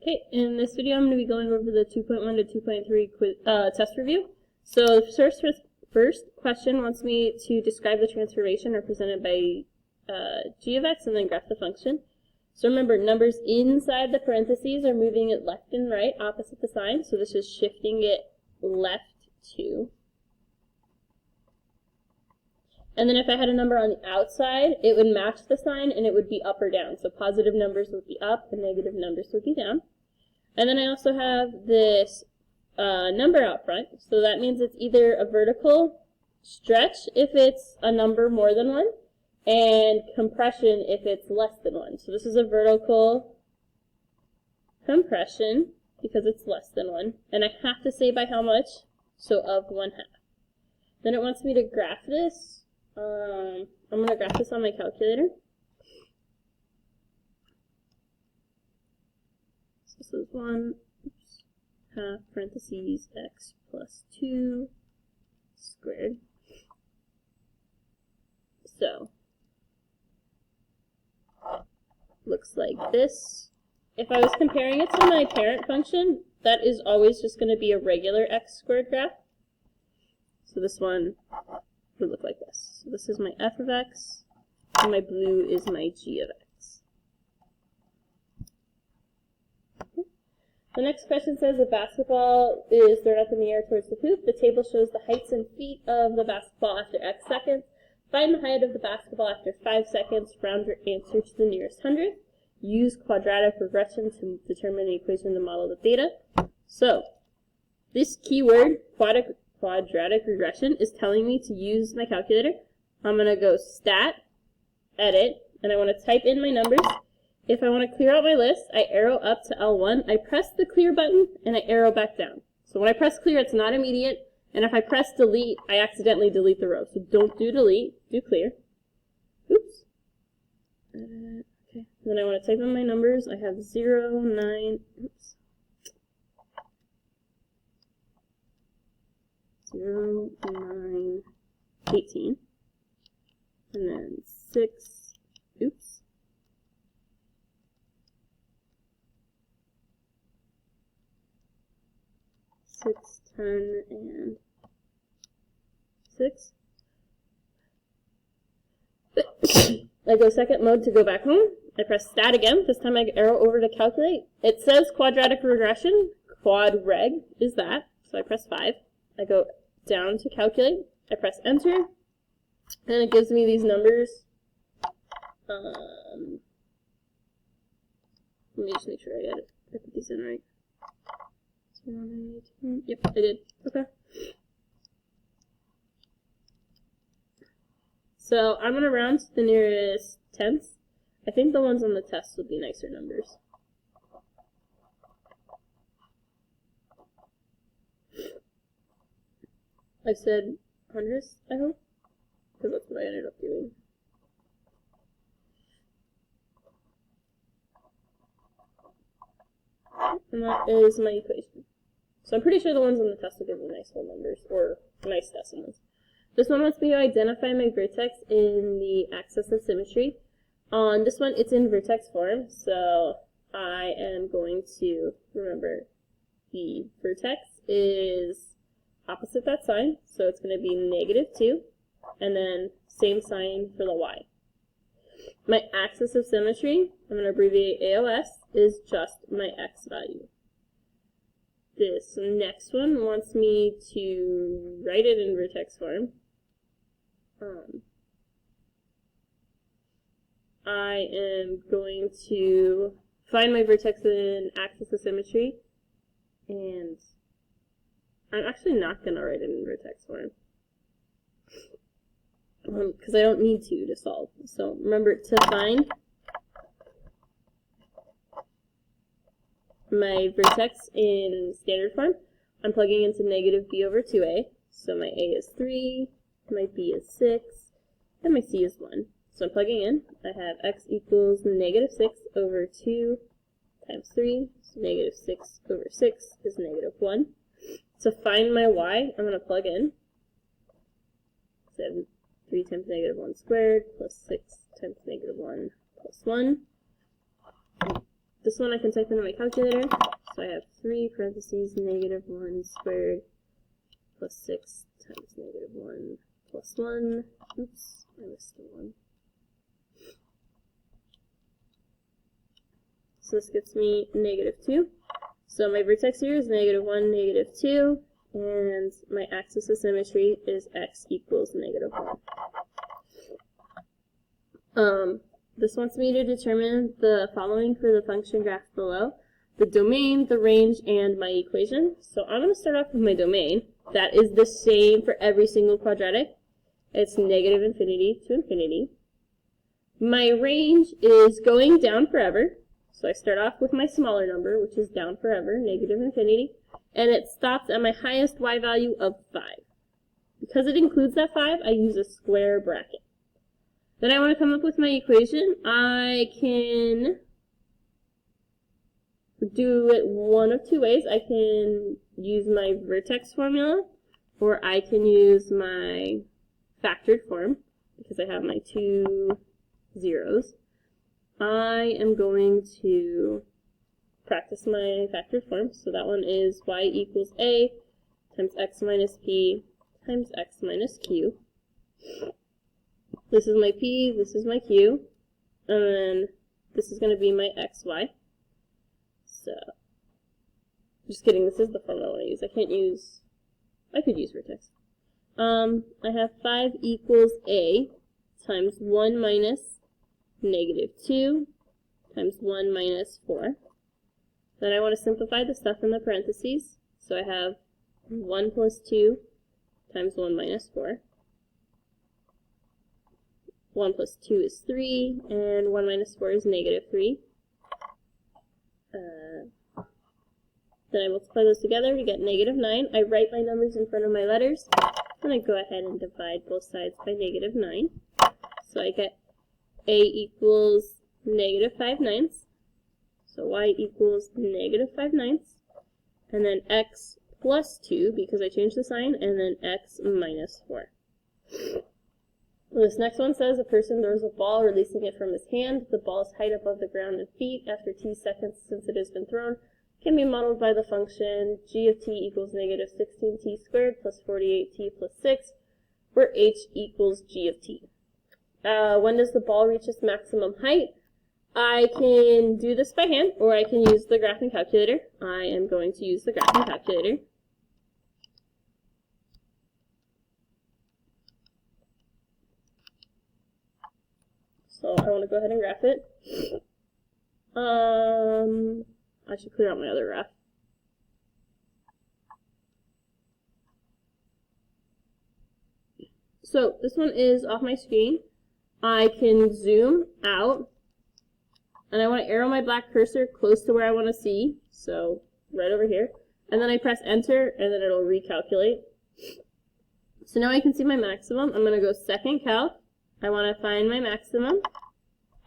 Okay, in this video I'm going to be going over the 2.1 to 2.3 test review. So the first question wants me to describe the transformation represented by g of x and then graph the function. So remember, numbers inside the parentheses are moving it left and right opposite the sign, so this is shifting it left 2. And then if I had a number on the outside, it would match the sign and it would be up or down. So positive numbers would be up and negative numbers would be down. And then I also have this number out front. So that means it's either a vertical stretch if it's a number more than 1, and compression if it's less than 1. So this is a vertical compression because it's less than 1. And I have to say by how much, so of 1/2. Then it wants me to graph this. I'm going to graph this on my calculator. So this is 1/2 parentheses x plus 2 squared. So, looks like this. If I was comparing it to my parent function, that is always just going to be a regular x squared graph. So this one would look like this. So this is my f of x, and my blue is my g of x. Okay. The next question says a basketball is thrown up in the air towards the hoop. The table shows the heights and feet of the basketball after x seconds. Find the height of the basketball after 5 seconds. Round your answer to the nearest hundredth. Use quadratic regression to determine the equation to model the data. So, this keyword, quadratic regression, is telling me to use my calculator. I'm going to go stat, edit, and I want to type in my numbers. If I want to clear out my list, I arrow up to L1, I press the clear button, and I arrow back down. So when I press clear, it's not immediate, and if I press delete, I accidentally delete the row. So don't do delete, do clear. Oops. Okay. Then I want to type in my numbers. I have 0, 9, oops. 0, 9, 18, and then 6, oops, 6, 10, and 6. I go second mode to go back home. I press stat again. This time I arrow over to calculate. It says quadratic regression. Quad reg is that. So I press 5. I go down to calculate. I press enter. And it gives me these numbers. Let me just make sure I put these in right. 0, yep, I did. Okay. So I'm going to round to the nearest tenths. I think the ones on the test will be nicer numbers. I said hundredths, I hope, because that's what I ended up doing. And that is my equation. So I'm pretty sure the ones on the test will give me nice whole numbers, or nice decimals. This one wants me to identify my vertex in the axis of symmetry. On this one, it's in vertex form, so I am going to remember the vertex is opposite that sign, so it's going to be -2, and then same sign for the y. My axis of symmetry, I'm going to abbreviate AOS, is just my x value. This next one wants me to write it in vertex form. I am going to find my vertex in axis of symmetry, and I'm actually not going to write it in vertex form, because I don't need to solve. So remember, to find my vertex in standard form, I'm plugging into -b over 2a. So my a is 3, my b is 6, and my c is 1. So I'm plugging in. I have x equals -6 over 2 times 3. So -6 over 6 is -1. To find my y, I'm going to plug in. So 3 times -1 squared plus 6 times -1 plus 1. this one I can type into my calculator. So I have 3 parentheses negative 1 squared plus 6 times negative 1 plus 1. Oops, I missed a 1. So this gets me negative 2. So my vertex here is negative 1, negative 2, and my axis of symmetry is x equals negative 1. This wants me to determine the following for the function graph below: the domain, the range, and my equation. So I'm going to start off with my domain. That is the same for every single quadratic. It's negative infinity to infinity. My range is going down forever. So I start off with my smaller number, which is down forever, negative infinity, and it stops at my highest y value of 5. Because it includes that 5, I use a square bracket. Then I want to come up with my equation. I can do it one of two ways. I can use my vertex formula, or I can use my factored form, because I have my 2 zeros. I am going to practice my factored form. So that one is y equals a times x minus p times x minus q. This is my p, this is my q, and then this is going to be my xy. So, just kidding, this is the formula I want to use. I could use vertex. I have 5 equals a times 1 minus negative 2 times 1 minus 4. Then I want to simplify the stuff in the parentheses. So I have 1 plus 2 times 1 minus 4. 1 plus 2 is 3, and 1 minus 4 is negative 3. Then I multiply those together to get negative 9. I write my numbers in front of my letters. Then I go ahead and divide both sides by negative 9. So I get a equals negative 5/9. So y equals negative 5/9. And then x plus 2, because I changed the sign, and then x minus 4. This next one says a person throws a ball, releasing it from his hand. The ball's height above the ground in feet after t seconds since it has been thrown can be modeled by the function g of t equals negative 16t squared plus 48t plus 6, where h equals g of t. When does the ball reach its maximum height? I can do this by hand, or I can use the graphing calculator. I am going to use the graphing calculator. So I want to go ahead and graph it. I should clear out my other graph. So this one is off my screen. I can zoom out, and I want to arrow my black cursor close to where I want to see, so right over here. And then I press enter, and then it'll recalculate. So now I can see my maximum. I'm going to go second calc. I want to find my maximum.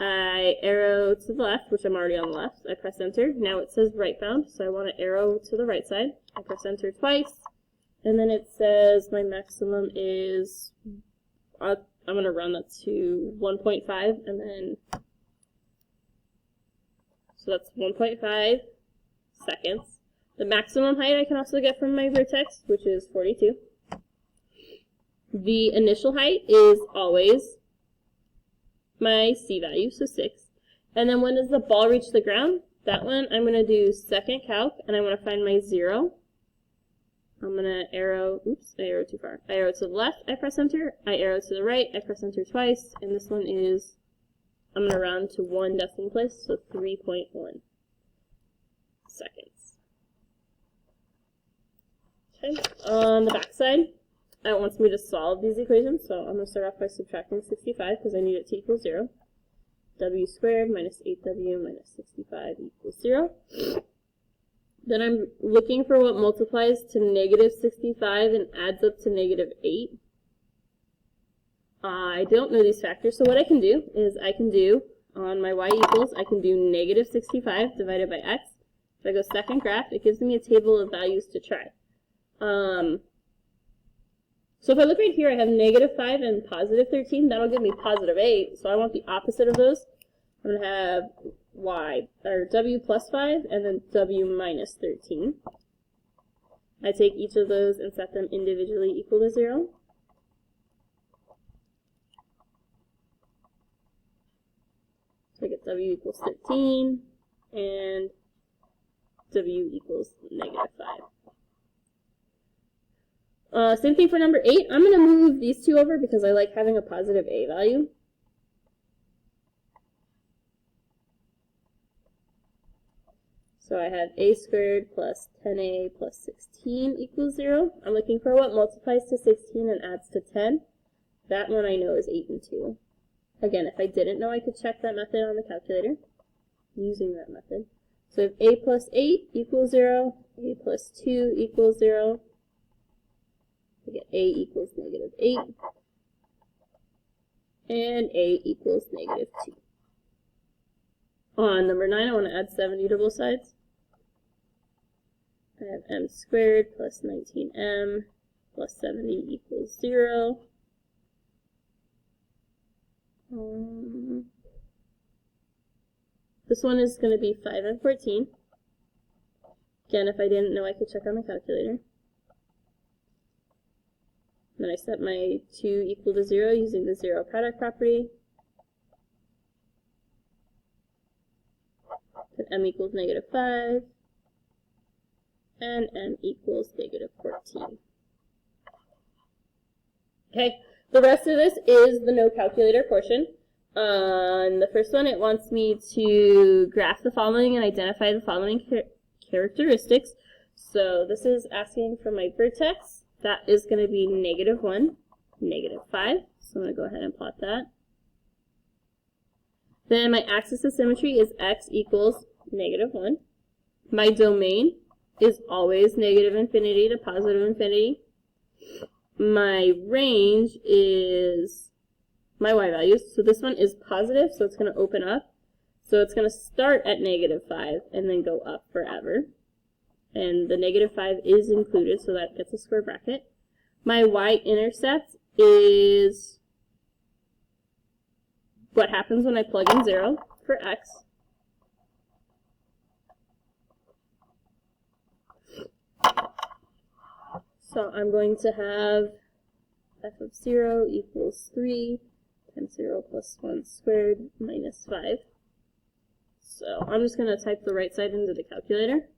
I arrow to the left, which I'm already on the left. I press enter. Now it says right bound, so I want to arrow to the right side. I press enter twice, and then it says my maximum is, I'm going to round that to 1.5, and then, so that's 1.5 seconds. The maximum height I can also get from my vertex, which is 42. The initial height is always my c value, so 6. And then when does the ball reach the ground? That one, I'm going to do second calc, and I want to find my 0. I'm going to arrow, oops, I arrowed too far. I arrow to the left, I press enter. I arrow to the right, I press enter twice. And this one is, I'm going to round to 1 decimal place, so 3.1 seconds. Okay, on the back side, it wants me to solve these equations, so I'm going to start off by subtracting 65 because I need it to equal 0. W squared minus 8w minus 65 equals 0. Then I'm looking for what multiplies to negative 65 and adds up to negative 8. I don't know these factors, so what I can do is I can do, on my y equals, I can do negative 65 divided by x. If I go second graph, it gives me a table of values to try. So if I look right here, I have negative 5 and positive 13. That'll give me positive 8. So I want the opposite of those. I'm going to have y, or w plus 5, and then w minus 13. I take each of those and set them individually equal to 0. So I get w equals 13, and w equals negative 5. Same thing for number 8. I'm going to move these two over because I like having a positive a value. So I have a squared plus 10a plus 16 equals 0. I'm looking for what multiplies to 16 and adds to 10. That one I know is 8 and 2. Again, if I didn't know, I could check that method on the calculator using that method. So if a plus 8 equals 0, a plus 2 equals 0, I get a equals negative 8, and a equals negative 2. On number 9, I want to add 70 to both sides. I have m squared plus 19m plus 70 equals 0. This one is going to be 5 and 14. Again, if I didn't know, I could check on the calculator. Then I set my 2 equal to 0 using the zero product property. Put m equals negative 5, and m equals negative 14. Okay, the rest of this is the no calculator portion. On the first one, it wants me to graph the following and identify the following characteristics. So this is asking for my vertex. That is going to be negative 1, negative 5. So I'm going to go ahead and plot that. Then my axis of symmetry is x equals negative 1. My domain is always negative infinity to positive infinity. My range is my y values. So this one is positive, so it's going to open up. So it's going to start at negative 5 and then go up forever. And the negative 5 is included, so that gets a square bracket. My y-intercept is what happens when I plug in 0 for x. So I'm going to have f of 0 equals 3 times 0 plus 1 squared minus 5. So I'm just going to type the right side into the calculator.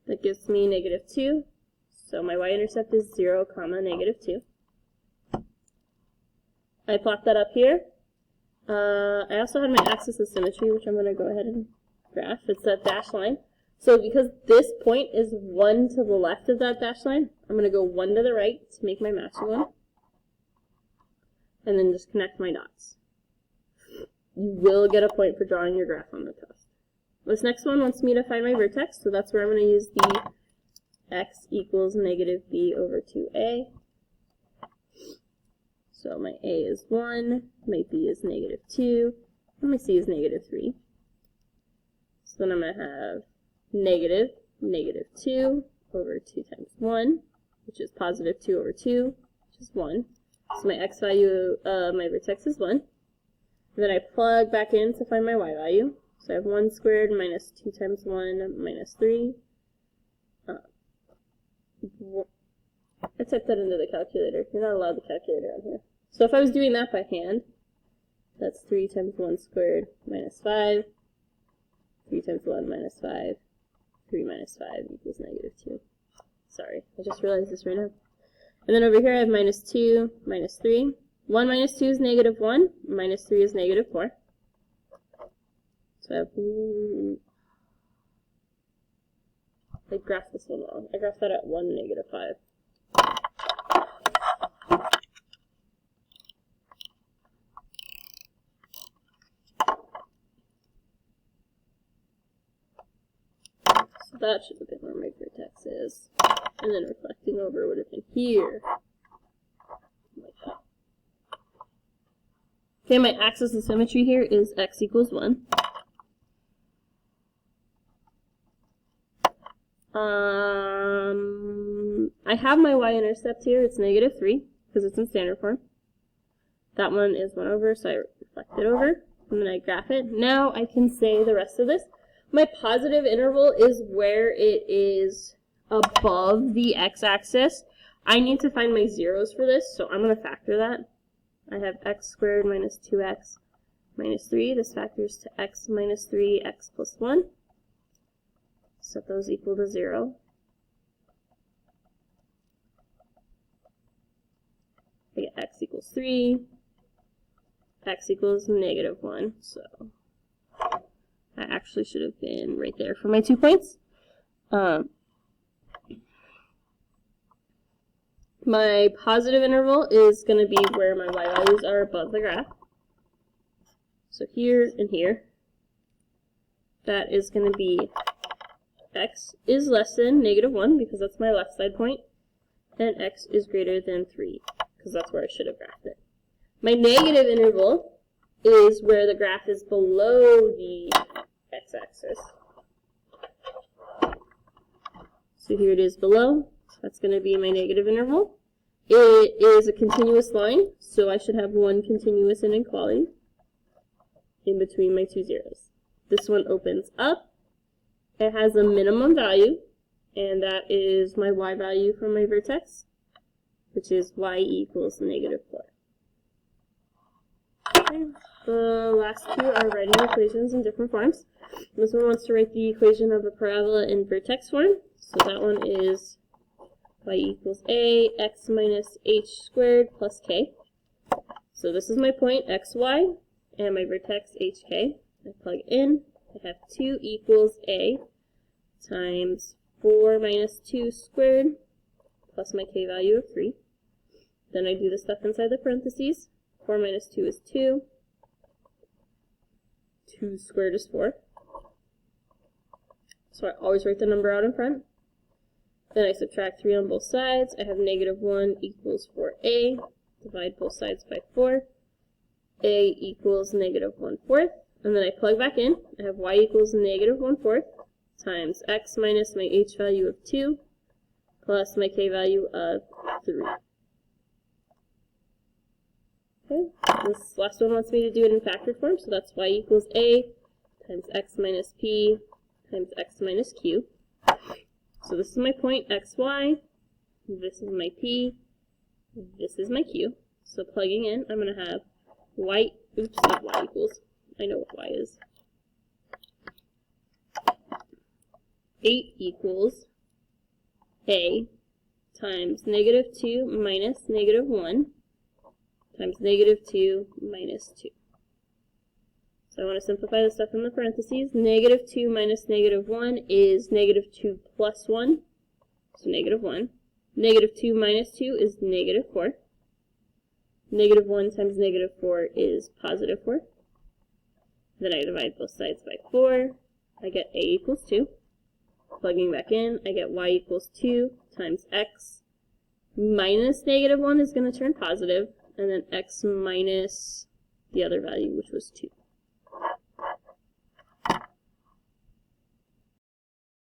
That gives me negative 2. So my y-intercept is 0, negative 2. I plot that up here. I also had my axis of symmetry, which I'm going to go ahead and graph. It's that dashed line. So because this point is 1 to the left of that dashed line, I'm going to go 1 to the right to make my matching one. And then just connect my dots. You will get a point for drawing your graph on the test. This next one wants me to find my vertex, so that's where I'm going to use the x equals negative b over 2a. So my a is 1, my b is negative 2, and my c is negative 3. So then I'm going to have negative 2 over 2 times 1, which is positive 2 over 2, which is 1. So my x value, my vertex is 1. And then I plug back in to find my y value. So I have 1 squared minus 2 times 1 minus 3. I typed that into the calculator. You're not allowed the calculator on here. So if I was doing that by hand, that's 3 times 1 squared minus 5. 3 times 1 minus 5. 3 minus 5 equals negative 2. Sorry, I just realized this right now. And then over here I have minus 2, minus 3. 1 minus 2 is negative 1. Minus 3 is negative 4. So I graphed this one wrong. I graphed that at 1, negative 5. So that should have been where my vertex is. And then reflecting over would have been here. Like that. Okay, my axis of symmetry here is x equals 1. I have my y-intercept here. It's negative 3 because it's in standard form. That one is 1 over, so I reflect it over, and then I graph it. Now I can say the rest of this. My positive interval is where it is above the x-axis. I need to find my zeros for this, so I'm going to factor that. I have x squared minus 2x minus 3. This factors to x minus 3, x plus 1. Set those equal to 0. I get x equals 3, x equals negative 1, so I actually should have been right there for my 2 points. My positive interval is going to be where my y values are above the graph. So here and here. That is going to be x is less than negative 1 because that's my left side point, and x is greater than 3 because that's where I should have graphed it. My negative interval is where the graph is below the x-axis. So here it is below. That's going to be my negative interval. It is a continuous line, so I should have one continuous inequality in between my 2 zeros. This one opens up. It has a minimum value, and that is my y value from my vertex, which is y equals negative 4. Okay. The last two are writing equations in different forms. This one wants to write the equation of a parabola in vertex form. So that one is y equals a, x minus h squared plus k. So this is my point, xy, and my vertex, hk. I plug in. I have 2 equals a times 4 minus 2 squared plus my k value of 3. Then I do the stuff inside the parentheses. 4 minus 2 is 2. 2 squared is 4. So I always write the number out in front. Then I subtract 3 on both sides. I have negative 1 equals 4a. Divide both sides by 4. A equals negative 1/4. And then I plug back in. I have y equals negative 1/4 times x minus my h value of 2 plus my k value of 3. Okay, this last one wants me to do it in factored form, so that's y equals a times x minus p times x minus q. So this is my point, xy, this is my p, this is my q. So plugging in, I'm going to have y, oops, not y equals, I know what y is. 8 equals a times negative 2 minus negative 1 times negative 2 minus 2. So I want to simplify the stuff in the parentheses. Negative 2 minus negative 1 is negative 2 plus 1, so negative 1. Negative 2 minus 2 is negative 4. Negative 1 times negative 4 is positive 4. Then I divide both sides by 4. I get a equals 2. Plugging back in, I get y equals 2 times x minus negative 1 is going to turn positive, and then x minus the other value, which was 2.